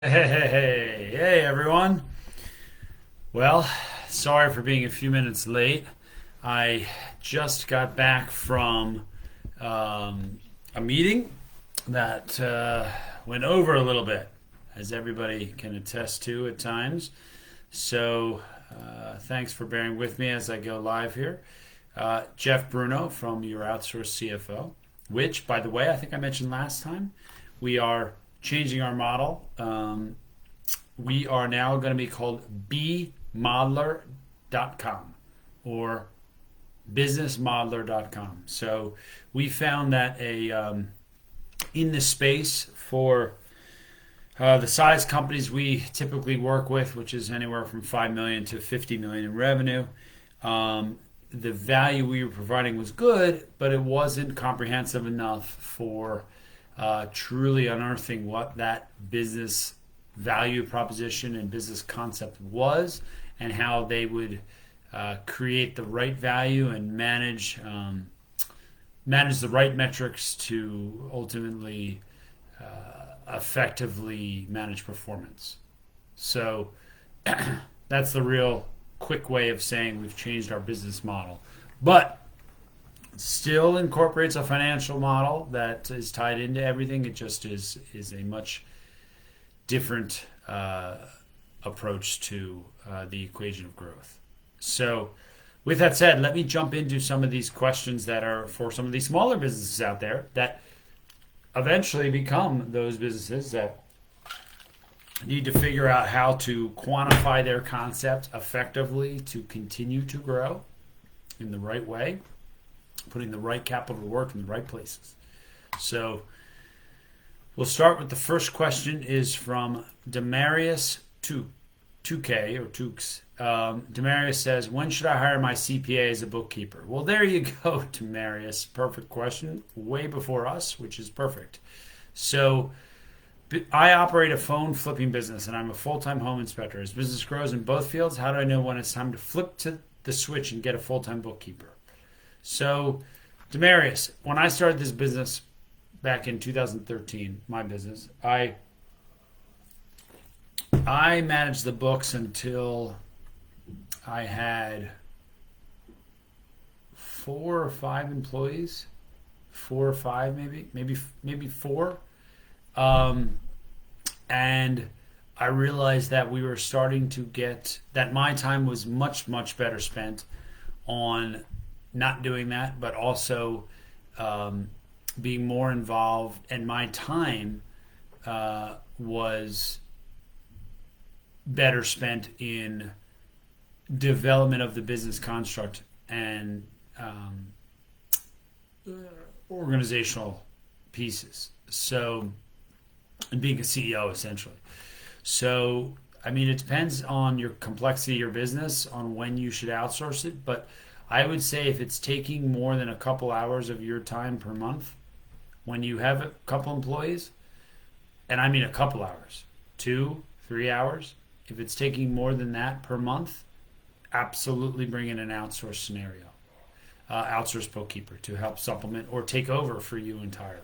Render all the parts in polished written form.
Hey, everyone. Well, sorry for being a few minutes late. I just got back from a meeting that went over a little bit, as everybody can attest to at times. So, thanks for bearing with me as I go live here. Jeff Bruno from your outsource CFO, which, by the way, I think I mentioned last time, we are changing our model. We are now going to be called bmodeler.com or businessmodeler.com. So we found that in the space for the size companies we typically work with, which is anywhere from 5 million to 50 million in revenue, the value we were providing was good, but it wasn't comprehensive enough for truly unearthing what that business value proposition and business concept was, and how they would create the right value and manage the right metrics to ultimately effectively manage performance. So that's the real quick way of saying we've changed our business model, but still incorporates a financial model that is tied into everything. It just is a much different approach to the equation of growth. So, with that said, let me jump into some of these questions that are for some of these smaller businesses out there that eventually become those businesses that need to figure out how to quantify their concept effectively to continue to grow in the right way, putting the right capital to work in the right places. So we'll start with the first question is from Demarius 2K or Tukes. Demarius says, when should I hire my CPA as a bookkeeper? Well, there you go, Demarius. Perfect question. Way before us, which is perfect. So I operate a phone flipping business and I'm a full-time home inspector. As business grows in both fields, how do I know when it's time to flip to the switch and get a full-time bookkeeper? So, Demarius, when I started this business back in 2013, my business, I managed the books until I had 4 or 5 employees, 4 or 5 maybe four, and I realized that we were starting to get that my time was much better spent on not doing that, but also being more involved, and my time was better spent in development of the business construct and organizational pieces. So, and being a CEO essentially. So, I mean, it depends on your complexity of your business on when you should outsource it, but I would say if it's taking more than a couple hours of your time per month, when you have a couple employees, and I mean a couple hours, 2, 3 hours, if it's taking more than that per month, absolutely bring in an outsource scenario, outsource bookkeeper to help supplement or take over for you entirely.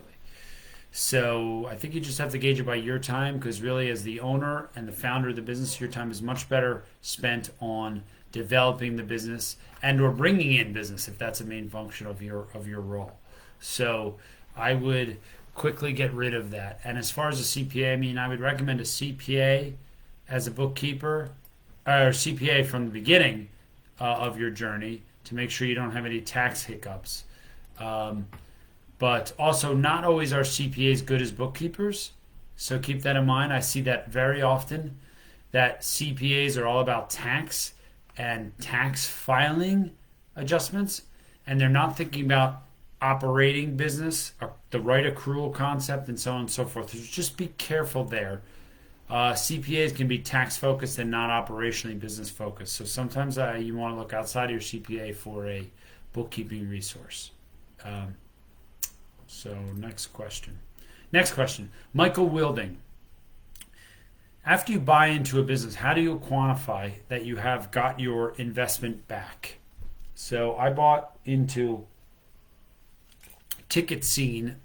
So I think you just have to gauge it by your time, because really, as the owner and the founder of the business, your time is much better spent on developing the business and or bringing in business if that's a main function of your role. So I would quickly get rid of that. And as far as a CPA, I mean, I would recommend a CPA as a bookkeeper, or CPA from the beginning of your journey, to make sure you don't have any tax hiccups. But also, not always are CPAs good as bookkeepers. So keep that in mind. I see that very often, that CPAs are all about tax and tax filing adjustments, and they're not thinking about operating business, the right accrual concept, and so on and so forth. So just be careful there. CPAs can be tax focused and not operationally business focused. So sometimes you want to look outside of your CPA for a bookkeeping resource. So next question. Next question. Michael Wilding. After you buy into a business, how do you quantify that you have got your investment back? So I bought into Ticket Scene.ca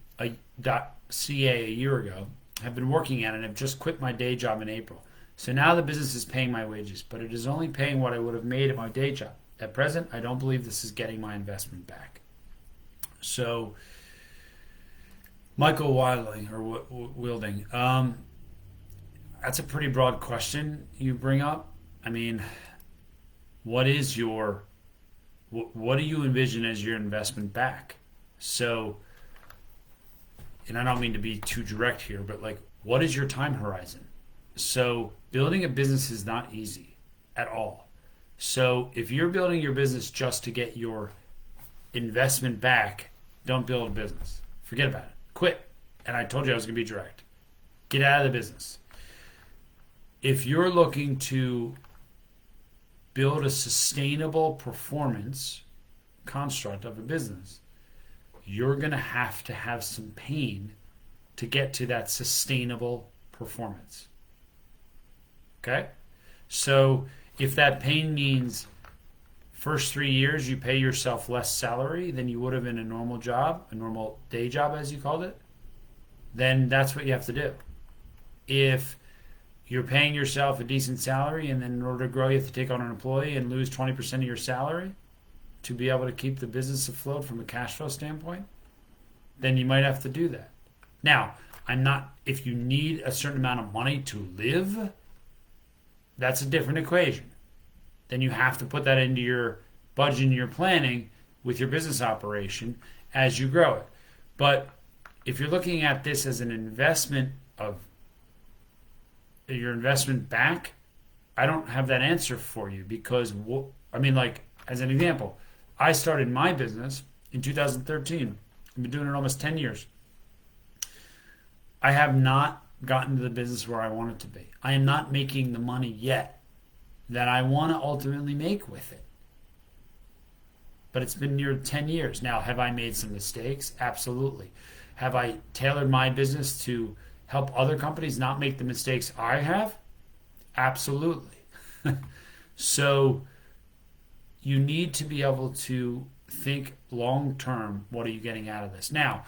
a year ago, have been working at it and have just quit my day job in April. So now the business is paying my wages, but it is only paying what I would have made at my day job. At present, I don't believe this is getting my investment back. So, Michael Wilding, that's a pretty broad question you bring up. I mean, what do you envision as your investment back? So, and I don't mean to be too direct here, but like, what is your time horizon? So, building a business is not easy at all. So, if you're building your business just to get your investment back, don't build a business. Forget about it. Quit. And I told you I was going to be direct. Get out of the business. If you're looking to build a sustainable performance construct of a business, you're going to have some pain to get to that sustainable performance. Okay? So if that pain means first 3 years you pay yourself less salary than you would have in a normal job, a normal day job as you called it, then that's what you have to do. If you're paying yourself a decent salary and then in order to grow you have to take on an employee and lose 20% of your salary to be able to keep the business afloat from a cash flow standpoint, then you might have to do that. Now, if you need a certain amount of money to live, that's a different equation. Then you have to put that into your budget and your planning with your business operation as you grow it. But if you're looking at this as an investment of your investment back, I don't have that answer for you because, as an example, I started my business in 2013. I've been doing it almost 10 years. I have not gotten to the business where I want it to be. I am not making the money yet that I want to ultimately make with it. But it's been near 10 years. Now, have I made some mistakes? Absolutely. Have I tailored my business to help other companies not make the mistakes I have? Absolutely. So you need to be able to think long term, what are you getting out of this? Now,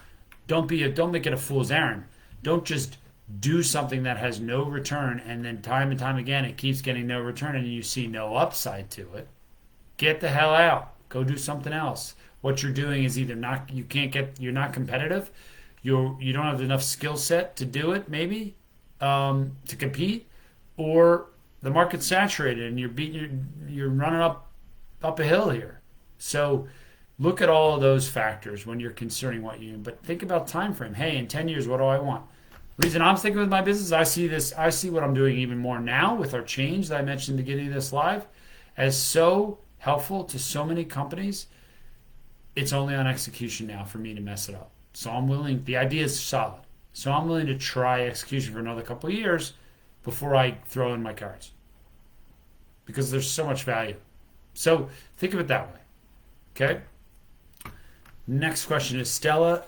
don't make it a fool's errand. Don't just do something that has no return and then time and time again it keeps getting no return and you see no upside to it. Get the hell out. Go do something else. What you're doing is either you're not competitive, you don't have enough skill set to do it maybe, to compete, or the market's saturated and you're running up a hill here. So look at all of those factors when you're considering but think about time frame. Hey, in 10 years, what do I want? The reason I'm sticking with my business, I see what I'm doing even more now with our change that I mentioned at the beginning of this live as so helpful to so many companies. It's only on execution now for me to mess it up. So the idea is solid. So I'm willing to try execution for another couple of years before I throw in my cards. Because there's so much value. So think of it that way. Okay? Next question is Stella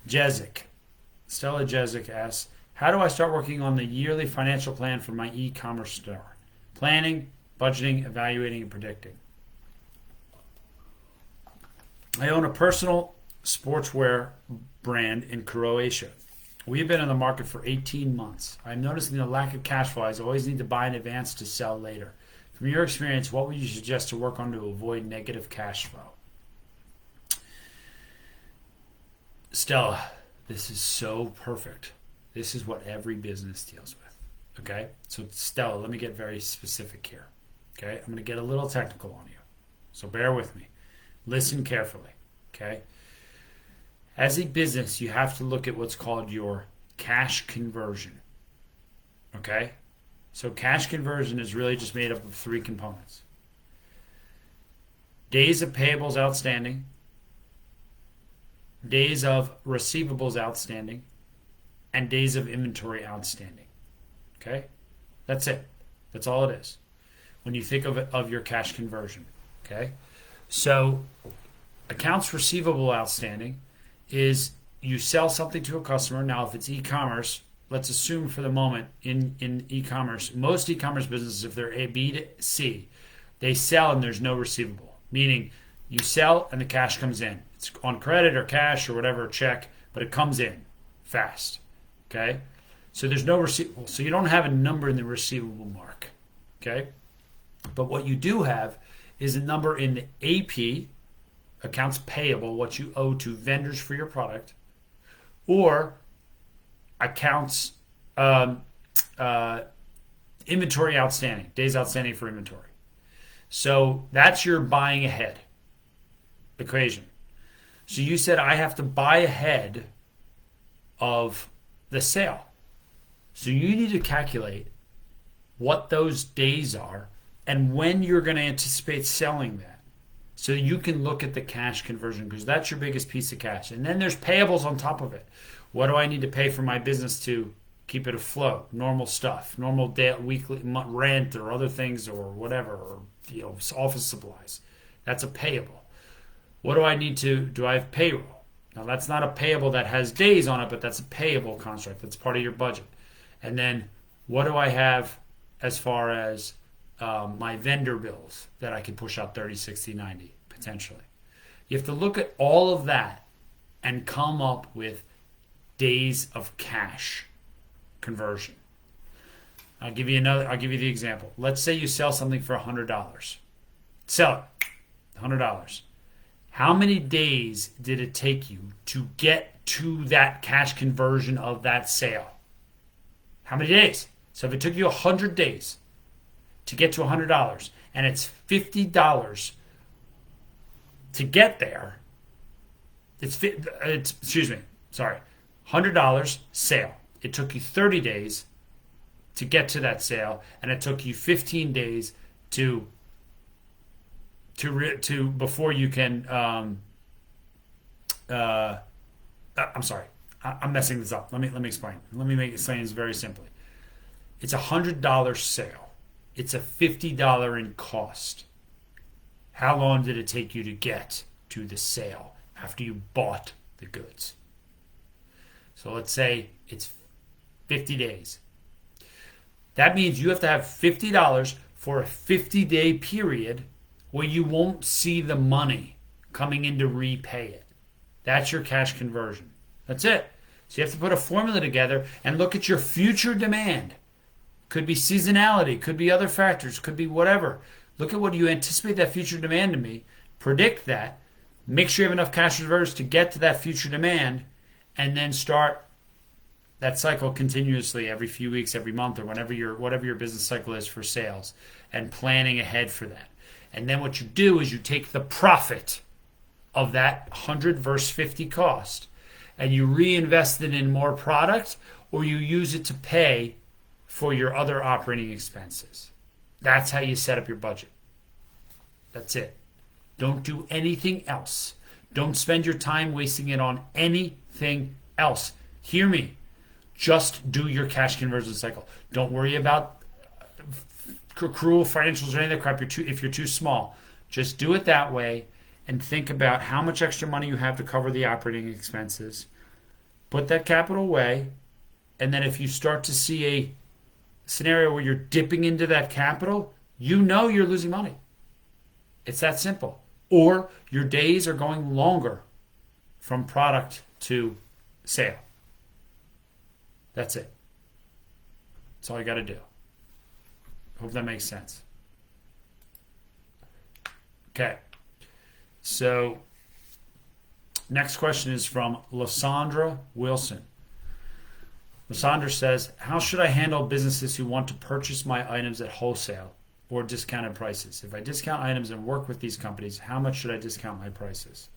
Jezik. Stella Jezik asks, how do I start working on the yearly financial plan for my e-commerce store? Planning, budgeting, evaluating, and predicting. I own a personal sportswear brand in Croatia. We've been in the market for 18 months. I'm noticing the lack of cash flow. I always need to buy in advance to sell later. From your experience, what would you suggest to work on to avoid negative cash flow? Stella, this is so perfect. This is what every business deals with. Okay? So Stella, let me get very specific here. Okay? I'm going to get a little technical on you. So bear with me. Listen carefully. Okay? As a business, you have to look at what's called your cash conversion. Okay? So cash conversion is really just made up of 3 components. Days of payables outstanding, days of receivables outstanding, and days of inventory outstanding. Okay? That's it. That's all it is when you think of your cash conversion. Okay? So accounts receivable outstanding is you sell something to a customer. Now, if it's e-commerce, let's assume for the moment in e-commerce, most e-commerce businesses, if they're A, B to C, they sell and there's no receivable. Meaning you sell and the cash comes in. It's on credit or cash or whatever, check, but it comes in fast. Okay? So there's no receivable. So you don't have a number in the receivable mark. Okay? But what you do have is a number in the AP, accounts payable, what you owe to vendors for your product, or accounts inventory outstanding, days outstanding for inventory. So that's your buying ahead equation. So you said I have to buy ahead of the sale. So you need to calculate what those days are and when you're going to anticipate selling that. So you can look at the cash conversion, because that's your biggest piece of cash. And then there's payables on top of it. What do I need to pay for my business to keep it afloat? Normal stuff, normal day, weekly rent or other things or whatever, or office supplies. That's a payable. What do I need to? Do I have payroll? Now that's not a payable that has days on it, but that's a payable construct. That's part of your budget. And then what do I have as far as my vendor bills that I can push out 30, 60, 90 potentially? You have to look at all of that and come up with days of cash conversion. I'll give you the example. Let's say you sell something for $100. Sell it, $100. How many days did it take you to get to that cash conversion of that sale? How many days? So if it took you 100 days to get to $100 and it's $50 to get there, $100 sale. It took you 30 days to get to that sale, and it took you 15 days to before you can. I'm sorry, I'm messing this up. Let me explain. Let me make it explain this very simply. It's $100 sale. It's a $50 in cost. How long did it take you to get to the sale after you bought the goods? So let's say it's 50 days. That means you have to have $50 for a 50-day period where you won't see the money coming in to repay it. That's your cash conversion. That's it. So you have to put a formula together and look at your future demand. Could be seasonality, could be other factors, could be whatever. Look at what you anticipate that future demand to be, predict that, make sure you have enough cash reserves to get to that future demand, and then start that cycle continuously every few weeks, every month, or whatever your business cycle is for sales, and planning ahead for that. And then what you do is you take the profit of that 100 versus 50 cost, and you reinvest it in more product, or you use it to pay for your other operating expenses. That's how you set up your budget. That's it. Don't do anything else. Don't spend your time wasting it on anything else. Hear me. Just do your cash conversion cycle. Don't worry about accrual financials or any of that crap if you're too small. Just do it that way and think about how much extra money you have to cover the operating expenses. Put that capital away, and then if you start to see a scenario where you're dipping into that capital, you know you're losing money. It's that simple. Or your days are going longer from product to sale. That's it. That's all you got to do. Hope that makes sense. Okay. So, next question is from Lysandra Wilson. Lysandra says, how should I handle businesses who want to purchase my items at wholesale or discounted prices? If I discount items and work with these companies, how much should I discount my prices?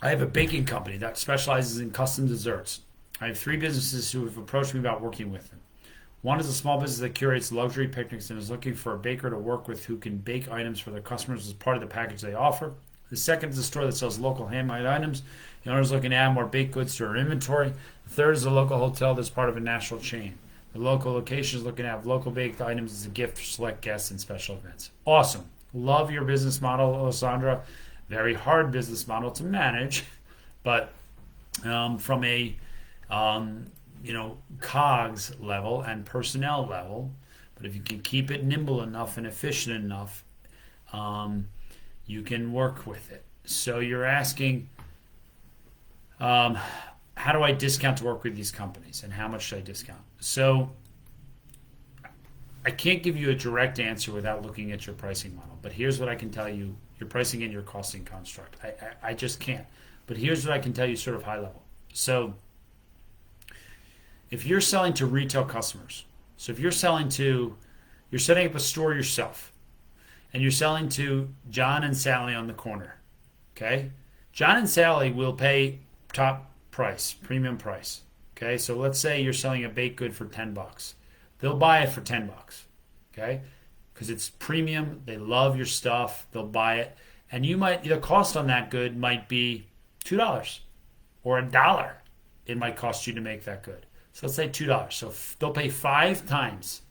I have a baking company that specializes in custom desserts. I have 3 businesses who have approached me about working with them. One is a small business that curates luxury picnics and is looking for a baker to work with who can bake items for their customers as part of the package they offer. The second is a store that sells local handmade items. The owner is looking to add more baked goods to her inventory. The third is a local hotel that's part of a national chain. The local location is looking to have local baked items as a gift for select guests and special events. Awesome. Love your business model, Alessandra. Very hard business model to manage, but from a COGS level and personnel level, but if you can keep it nimble enough and efficient enough, you can work with it. So you're asking, how how do I discount to work with these companies, and how much should I discount? So I can't give you a direct answer without looking at your pricing model. But here's what I can tell you: your pricing and your costing construct. I just can't. But here's what I can tell you, sort of high level. So if you're selling to retail customers, so if you're setting up a store yourself, and you're selling to John and Sally on the corner, okay? John and Sally will pay top price, premium price, okay? So let's say you're selling a baked good for $10. They'll buy it for $10, okay? Because it's premium, they love your stuff, they'll buy it, and the cost on that good might be $2 or $1. It might cost you to make that good. So let's say $2. So they'll pay 5 times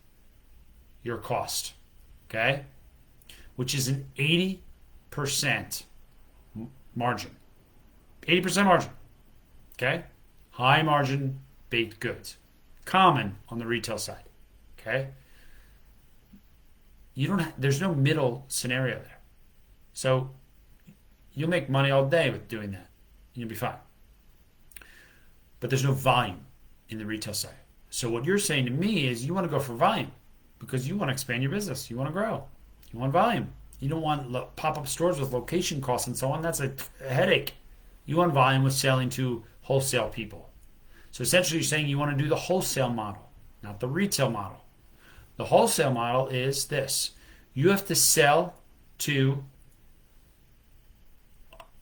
your cost, okay? Which is an 80% margin. 80% margin, okay? High margin baked goods. Common on the retail side, okay? There's no middle scenario there. So you'll make money all day with doing that. You'll be fine. But there's no volume in the retail side. So what you're saying to me is you want to go for volume because you want to expand your business. You want to grow. You want volume. You don't want pop-up stores with location costs and so on. That's a headache. You want volume with selling to wholesale people. So essentially you're saying you want to do the wholesale model, not the retail model. The wholesale model is this. You have to sell to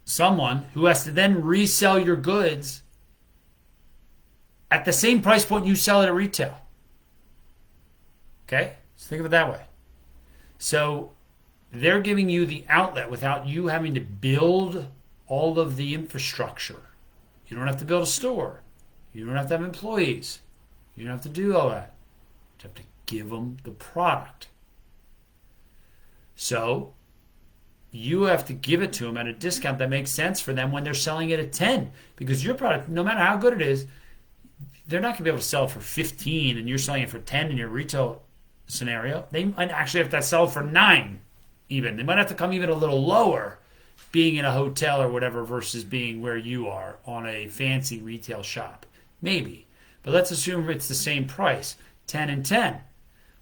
someone who has to then resell your goods at the same price point you sell it at retail. Okay? So think of it that way. So they're giving you the outlet without you having to build all of the infrastructure. You don't have to build a store. You don't have to have employees. You don't have to do all that. You have to give them the product. So you have to give it to them at a discount that makes sense for them when they're selling it at 10. Because your product, no matter how good it is, they're not going to be able to sell it for 15 and you're selling it for 10 in your retail scenario. They might actually have to sell it for 9 even. They might have to come even a little lower being in a hotel or whatever versus being where you are on a fancy retail shop. Maybe. But let's assume it's the same price, 10 and 10.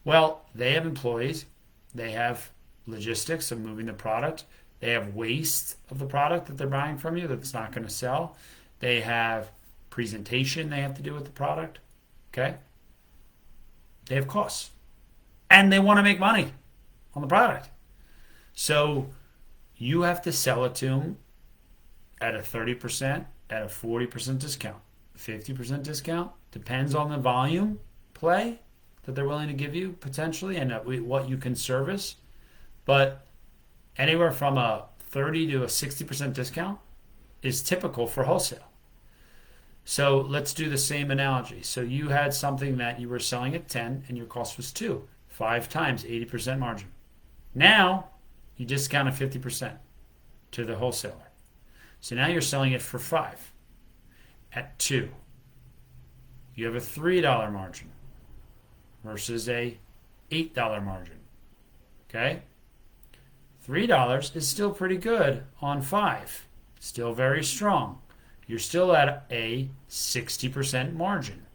Well, they have employees. They have logistics of moving the product. They have waste of the product that they're buying from you that's not going to sell. They have presentation they have to do with the product. Okay? They have costs. And they want to make money on the product. So you have to sell it to them at a 30%, at a 40% discount, 50% discount. Depends on the volume play that they're willing to give you potentially and what you can service. But anywhere from a 30 to a 60% discount is typical for wholesale. So let's do the same analogy. So you had something that you were selling at 10 and your cost was 2. 5 times 80% margin. Now you discount it 50% to the wholesaler. So now you're selling it for 5 at 2. You have a $3 margin versus a $8 margin. Okay? $3 is still pretty good on 5. Still very strong. You're still at a 60% margin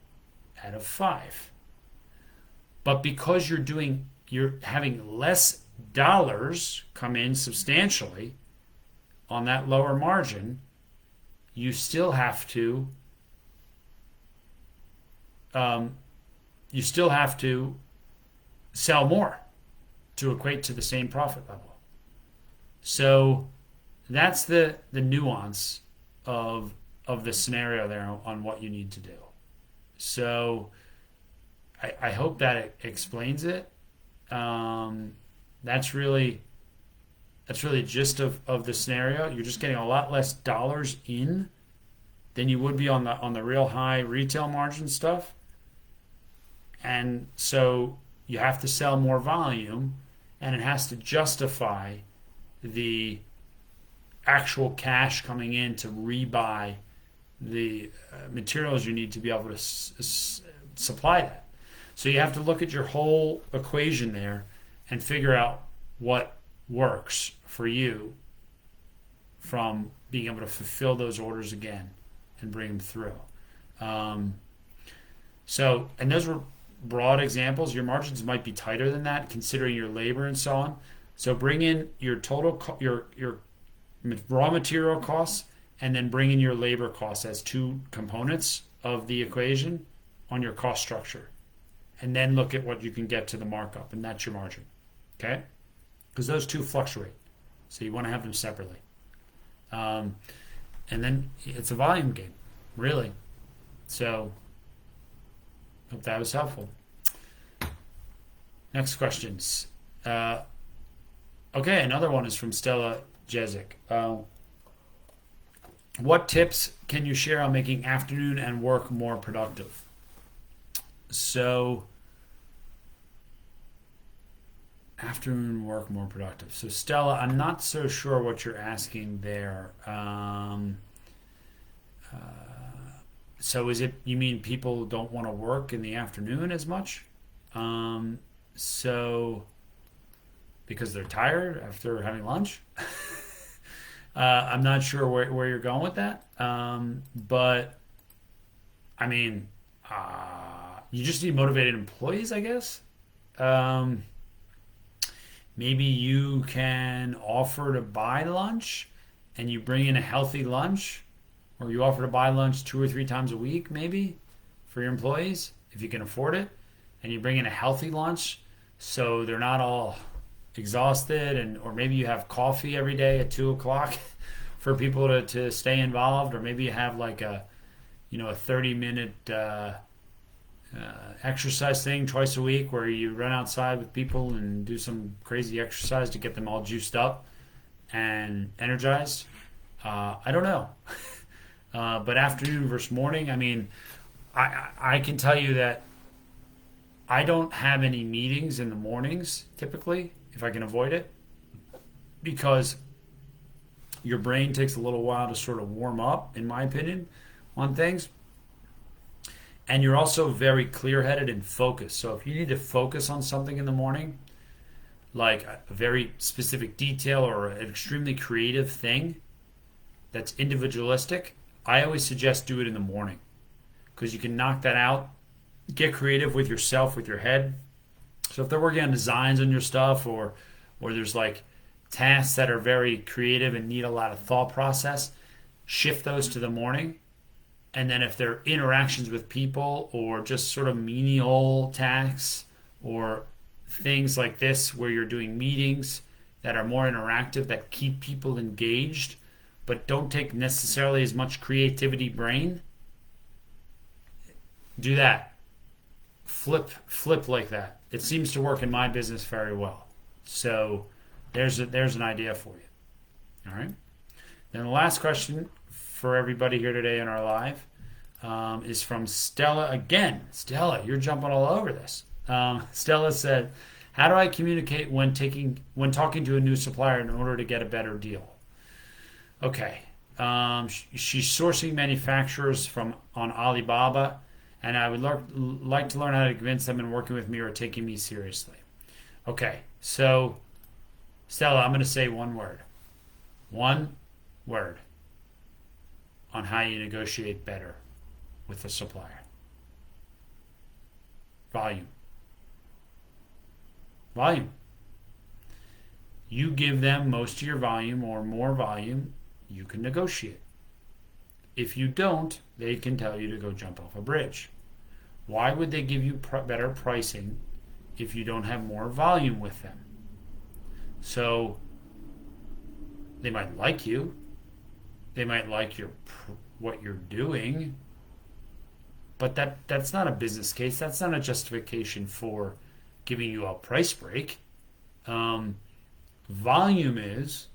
out of 5. But because you're having less dollars come in substantially on that lower margin, you still have to sell more to equate to the same profit level. So that's the nuance of the scenario there on what you need to do. So I hope that it explains it. That's really the gist of the scenario. You're just getting a lot less dollars in than you would be on the real high retail margin stuff. And so you have to sell more volume, and it has to justify the actual cash coming in to rebuy the materials you need to be able to supply that. So you have to look at your whole equation there and figure out what works for you from being able to fulfill those orders again and bring them through. Um, and those were broad examples. Your margins might be tighter than that, considering your labor and so on. So bring in your your raw material costs, and then bring in your labor costs as two components of the equation on your cost structure, and then look at what you can get to the markup, and that's your margin. Okay, because those two fluctuate, so you want to have them separately. And then it's a volume game, really. So hope that was helpful. Next questions. Okay, another one is from Stella Jezik. What tips can you share on making afternoon and work more productive? So, afternoon work more productive. So, Stella, I'm not so sure what you're asking there. So, is it you mean people don't want to work in the afternoon as much? So, because they're tired after having lunch? I'm not sure where you're going with that. But I mean, you just need motivated employees, I guess. Um, Maybe you can offer to buy lunch and you bring in a healthy lunch, or you offer to buy lunch 2 or 3 times a week, maybe for your employees, if you can afford it, and you bring in a healthy lunch so they're not all exhausted, and or maybe you have coffee every day at 2 o'clock for people to stay involved, or maybe you have like a 30-minute exercise thing twice a week where you run outside with people and do some crazy exercise to get them all juiced up and energized. I don't know. But afternoon versus morning, I mean, I can tell you that I don't have any meetings in the mornings typically, if I can avoid it, because your brain takes a little while to sort of warm up, in my opinion, on things. And you're also very clear headed and focused. So if you need to focus on something in the morning, like a very specific detail or an extremely creative thing that's individualistic, I always suggest do it in the morning, because you can knock that out, get creative with yourself, with your head. So if they're working on designs on your stuff, or there's like tasks that are very creative and need a lot of thought process, shift those to the morning. And then if they're interactions with people or just sort of menial tasks or things like this where you're doing meetings that are more interactive, that keep people engaged but don't take necessarily as much creativity brain, do that. Flip like that. It seems to work in my business very well. So there's an idea for you. All right. Then the last question for everybody here today in our live is from Stella again. Stella, you're jumping all over this. Stella said, "How do I communicate when talking to a new supplier in order to get a better deal?" Okay. She's sourcing manufacturers on Alibaba, and I would like to learn how to convince them in working with me or taking me seriously. Okay. So, Stella, I'm going to say one word. One word on how you negotiate better with the supplier. Volume. Volume. You give them most of your volume or more volume, you can negotiate. If you don't, they can tell you to go jump off a bridge. Why would they give you better pricing if you don't have more volume with them? So they might like you. They might like what you're doing. But that's not a business case. That's not a justification for giving you a price break. Volume is.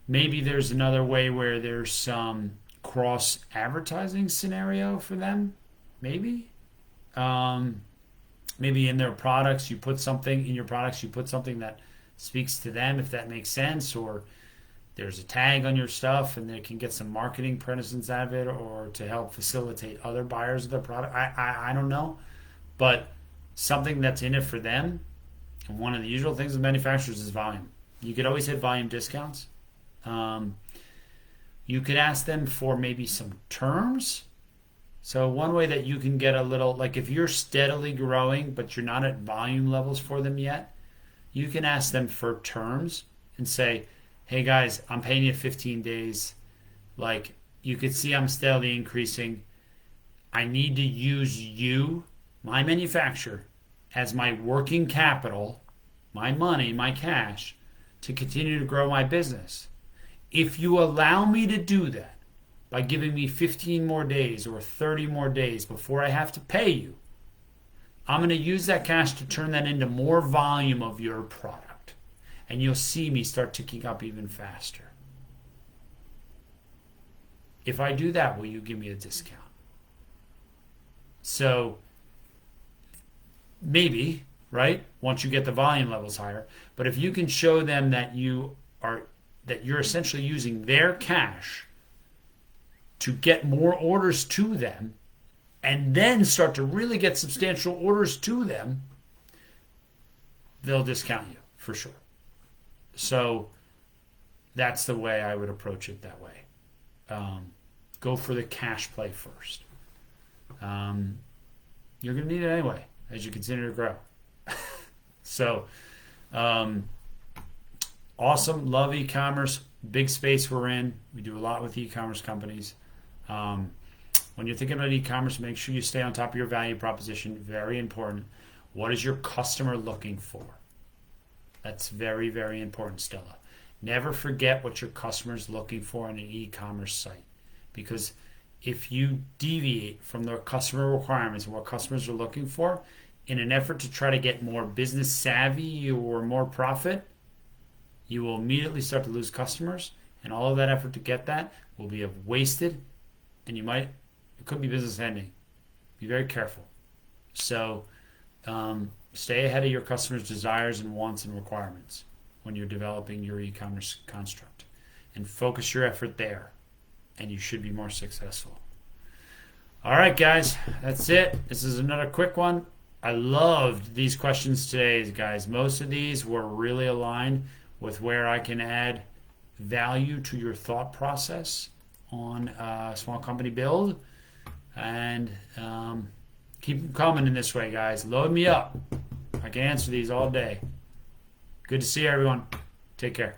Maybe there's another way where there's some cross advertising scenario for them. Maybe. Maybe in their products you put something that speaks to them, if that makes sense, or there's a tag on your stuff and they can get some marketing presence out of it, or to help facilitate other buyers of the product. I don't know, but something that's in it for them. And one of the usual things with manufacturers is volume. You could always hit volume discounts. You could ask them for maybe some terms So one way that you can get a little, like if you're steadily growing, but you're not at volume levels for them yet, you can ask them for terms and say, hey guys, I'm paying you 15 days. Like you could see I'm steadily increasing. I need to use you, my manufacturer, as my working capital, my money, my cash, to continue to grow my business. If you allow me to do that by giving me 15 more days or 30 more days before I have to pay you, I'm going to use that cash to turn that into more volume of your product. And you'll see me start ticking up even faster. If I do that, will you give me a discount? So maybe, right? Once you get the volume levels higher. But if you can show them that you're essentially using their cash to get more orders to them and then start to really get substantial orders to them, they'll discount you for sure. So that's the way I would approach it that way. Go for the cash play first. You're going to need it anyway as you continue to grow. So, awesome. Love e-commerce. Big space we're in. We do a lot with e-commerce companies. When you're thinking about e-commerce, make sure you stay on top of your value proposition. Very important. What is your customer looking for? That's very, very important, Stella. Never forget what your customer is looking for on an e-commerce site. Because if you deviate from the customer requirements and what customers are looking for in an effort to try to get more business savvy or more profit, you will immediately start to lose customers, and all of that effort to get that will be wasted, and it could be business ending. Be very careful. So stay ahead of your customers' desires and wants and requirements when you're developing your e-commerce construct, and focus your effort there, and you should be more successful. All right, guys, that's it. This is another quick one. I loved these questions today, guys. Most of these were really aligned with where I can add value to your thought process on a small company build. And keep them coming in this way, guys. Load me up. I can answer these all day. Good to see you, everyone. Take care.